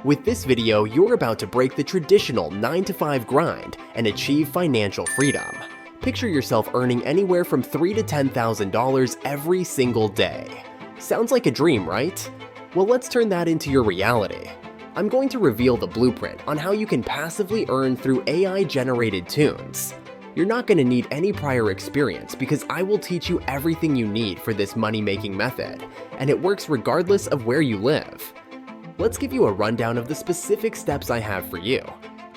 With this video, you're about to break the traditional 9-to-5 grind and achieve financial freedom. Picture yourself earning anywhere from $3,000 to $10,000 every single day. Sounds like a dream, right? Well, let's turn that into your reality. I'm going to reveal the blueprint on how you can passively earn through AI-generated tunes. You're not going to need any prior experience because I will teach you everything you need for this money-making method, and it works regardless of where you live. Let's give you a rundown of the specific steps I have for you.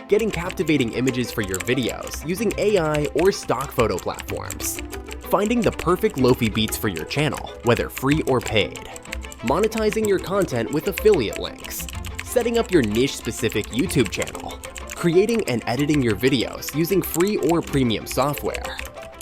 Getting captivating images for your videos using AI or stock photo platforms. Finding the perfect LoFi beats for your channel, whether free or paid. Monetizing your content with affiliate links. Setting up your niche-specific YouTube channel. Creating and editing your videos using free or premium software.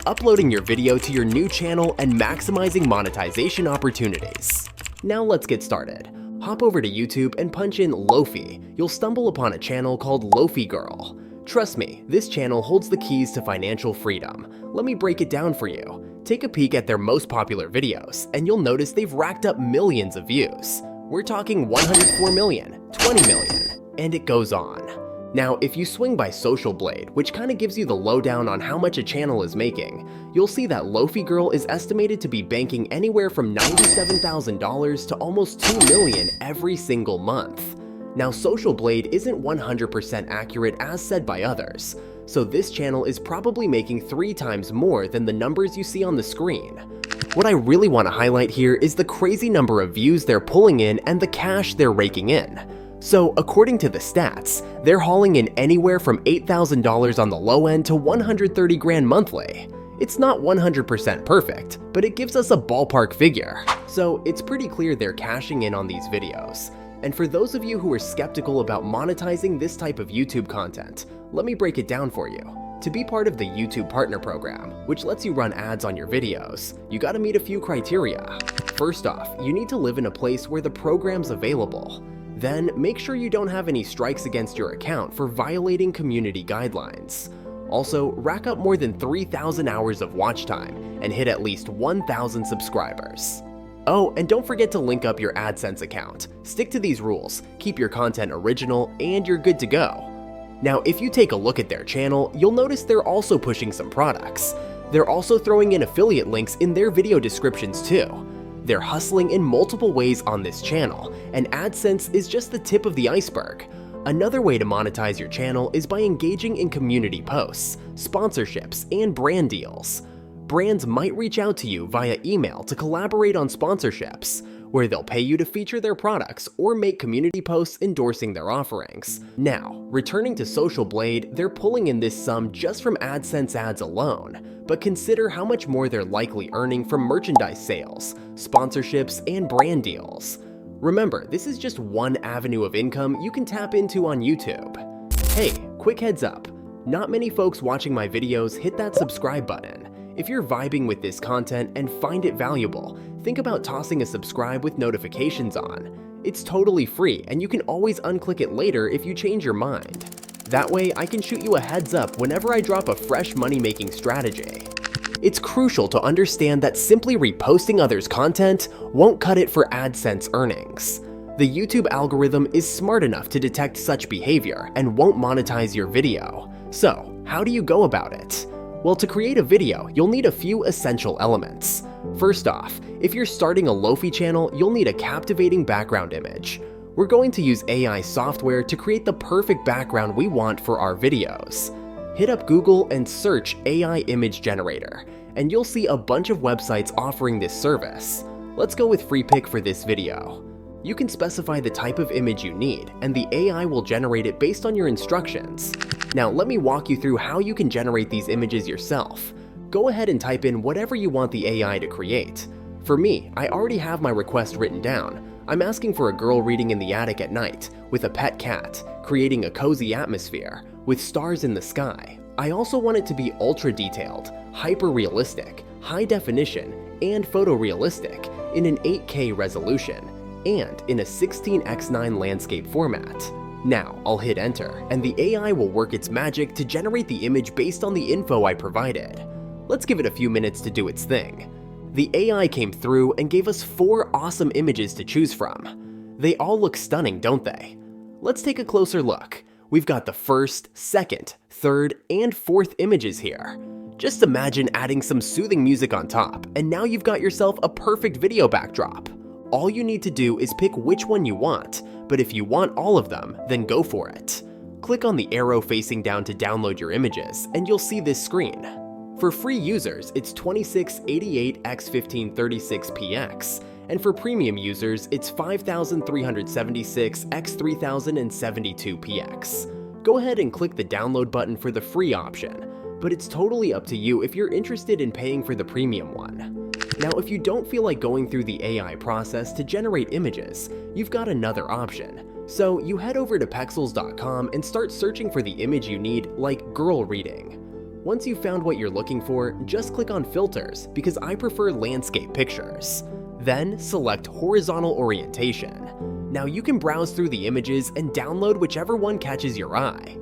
Uploading your video to your new channel and maximizing monetization opportunities. Now let's get started. Hop over to YouTube and punch in LoFi. You'll stumble upon a channel called LoFi Girl. Trust me, this channel holds the keys to financial freedom. Let me break it down for you. Take a peek at their most popular videos, and you'll notice they've racked up millions of views. We're talking 104 million, 20 million, and it goes on. Now, if you swing by Social Blade, which kind of gives you the lowdown on how much a channel is making, you'll see that LoFi Girl is estimated to be banking anywhere from $97,000 to almost $2 million every single month. Now, Social Blade isn't 100% accurate as said by others, so this channel is probably making 3 times more than the numbers you see on the screen. What I really want to highlight here is the crazy number of views they're pulling in and the cash they're raking in. So, according to the stats, they're hauling in anywhere from $8,000 on the low end to $130,000 monthly. It's not 100% perfect, but it gives us a ballpark figure. So, it's pretty clear they're cashing in on these videos. And for those of you who are skeptical about monetizing this type of YouTube content, let me break it down for you. To be part of the YouTube Partner Program, which lets you run ads on your videos, you gotta meet a few criteria. First off, you need to live in a place where the program's available. Then, make sure you don't have any strikes against your account for violating community guidelines. Also, rack up more than 3,000 hours of watch time and hit at least 1,000 subscribers. Oh, and don't forget to link up your AdSense account. Stick to these rules, keep your content original, and you're good to go. Now, if you take a look at their channel, you'll notice they're also pushing some products. They're also throwing in affiliate links in their video descriptions too. They're hustling in multiple ways on this channel, and AdSense is just the tip of the iceberg. Another way to monetize your channel is by engaging in community posts, sponsorships, and brand deals. Brands might reach out to you via email to collaborate on sponsorships, where they'll pay you to feature their products or make community posts endorsing their offerings. Now, returning to Social Blade, they're pulling in this sum just from AdSense ads alone, but consider how much more they're likely earning from merchandise sales, sponsorships, and brand deals. Remember, this is just one avenue of income you can tap into on YouTube. Hey, quick heads up, not many folks watching my videos hit that subscribe button. If you're vibing with this content and find it valuable, think about tossing a subscribe with notifications on. It's totally free, and you can always unclick it later if you change your mind. That way, I can shoot you a heads up whenever I drop a fresh money-making strategy. It's crucial to understand that simply reposting others' content won't cut it for AdSense earnings. The YouTube algorithm is smart enough to detect such behavior and won't monetize your video. So, how do you go about it? Well, to create a video, you'll need a few essential elements. First off, if you're starting a LoFi channel, you'll need a captivating background image. We're going to use AI software to create the perfect background we want for our videos. Hit up Google and search AI image generator, and you'll see a bunch of websites offering this service. Let's go with FreePic for this video. You can specify the type of image you need, and the AI will generate it based on your instructions. Now, let me walk you through how you can generate these images yourself. Go ahead and type in whatever you want the AI to create. For me, I already have my request written down. I'm asking for a girl reading in the attic at night, with a pet cat, creating a cozy atmosphere, with stars in the sky. I also want it to be ultra detailed, hyper-realistic, high definition, and photorealistic in an 8K resolution, and in a 16:9 landscape format. Now, I'll hit enter, and the AI will work its magic to generate the image based on the info I provided. Let's give it a few minutes to do its thing. The AI came through and gave us 4 awesome images to choose from. They all look stunning, don't they? Let's take a closer look. We've got the first, second, third, and fourth images here. Just imagine adding some soothing music on top, and now you've got yourself a perfect video backdrop. All you need to do is pick which one you want, but if you want all of them, then go for it. Click on the arrow facing down to download your images, and you'll see this screen. For free users, it's 2688x1536px, and for premium users, it's 5376x3072px. Go ahead and click the download button for the free option, but it's totally up to you if you're interested in paying for the premium one. Now, if you don't feel like going through the AI process to generate images, you've got another option. So you head over to pexels.com and start searching for the image you need, like girl reading. Once you've found what you're looking for, just click on filters, because I prefer landscape pictures. Then select horizontal orientation. Now you can browse through the images and download whichever one catches your eye.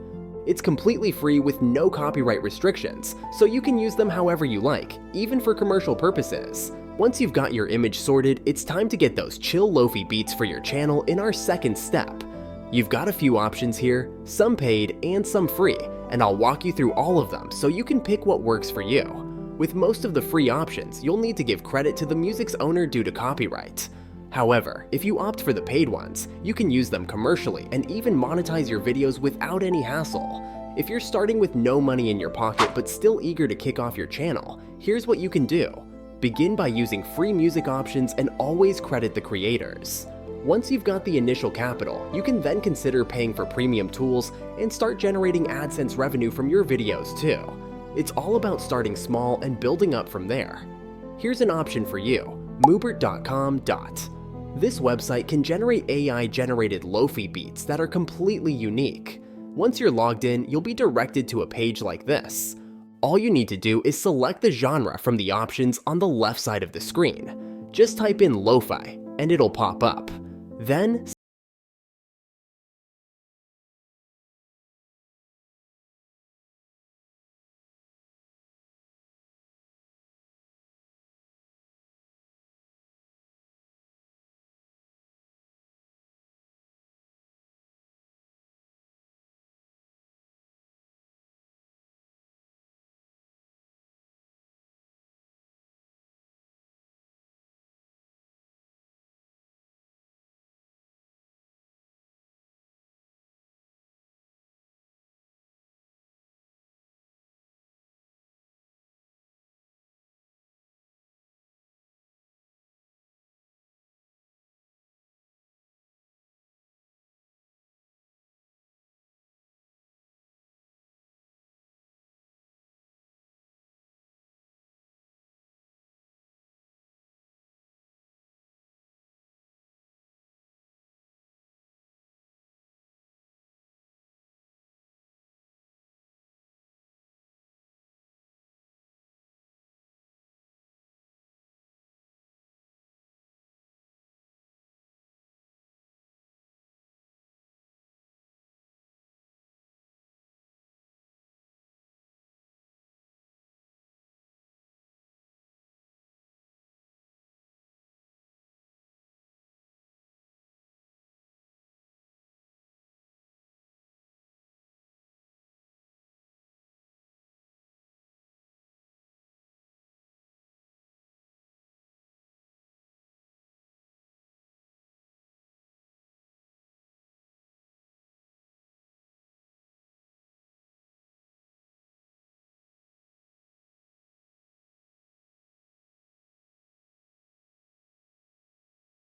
It's completely free with no copyright restrictions, so you can use them however you like, even for commercial purposes. Once you've got your image sorted, it's time to get those chill lofi beats for your channel in our second step. You've got a few options here, some paid and some free, and I'll walk you through all of them so you can pick what works for you. With most of the free options, you'll need to give credit to the music's owner due to copyright. However, if you opt for the paid ones, you can use them commercially and even monetize your videos without any hassle. If you're starting with no money in your pocket but still eager to kick off your channel, here's what you can do. Begin by using free music options and always credit the creators. Once you've got the initial capital, you can then consider paying for premium tools and start generating AdSense revenue from your videos too. It's all about starting small and building up from there. Here's an option for you, moobert.com. This website can generate AI-generated lofi beats that are completely unique. Once you're logged in, you'll be directed to a page like this. All you need to do is select the genre from the options on the left side of the screen. Just type in lo-fi, and it'll pop up. Then,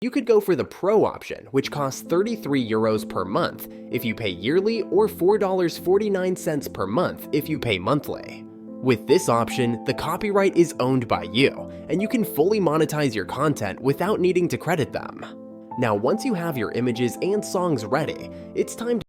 you could go for the Pro option, which costs 33 euros per month if you pay yearly or $4.49 per month if you pay monthly. With this option, the copyright is owned by you, and you can fully monetize your content without needing to credit them. Now, once you have your images and songs ready, it's time to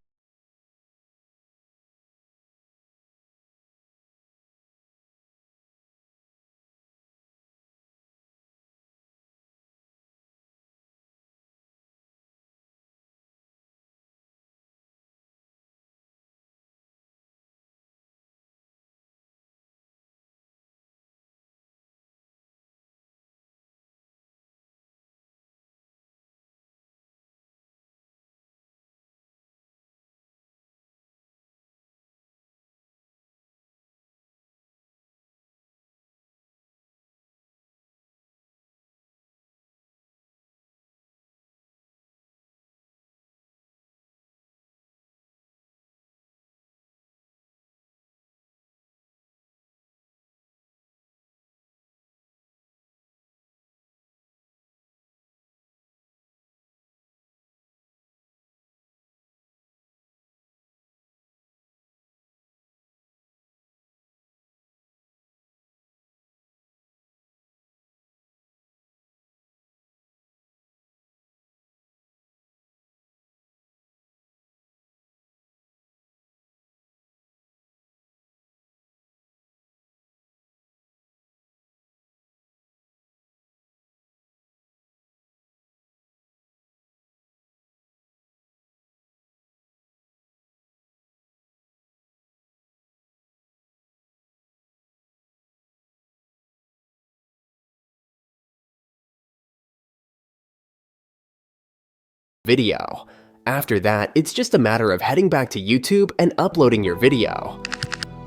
video. After that, it's just a matter of heading back to YouTube and uploading your video.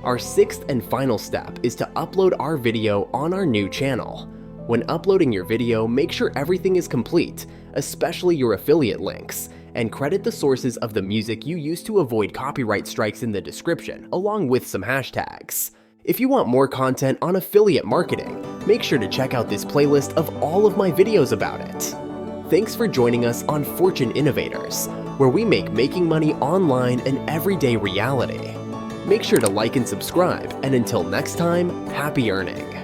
Our sixth and final step is to upload our video on our new channel. When uploading your video, make sure everything is complete, especially your affiliate links, and credit the sources of the music you use to avoid copyright strikes in the description, along with some hashtags. If you want more content on affiliate marketing, make sure to check out this playlist of all of my videos about it. Thanks for joining us on Fortune Innovators, where we make making money online an everyday reality. Make sure to like and subscribe, and until next time, happy earning!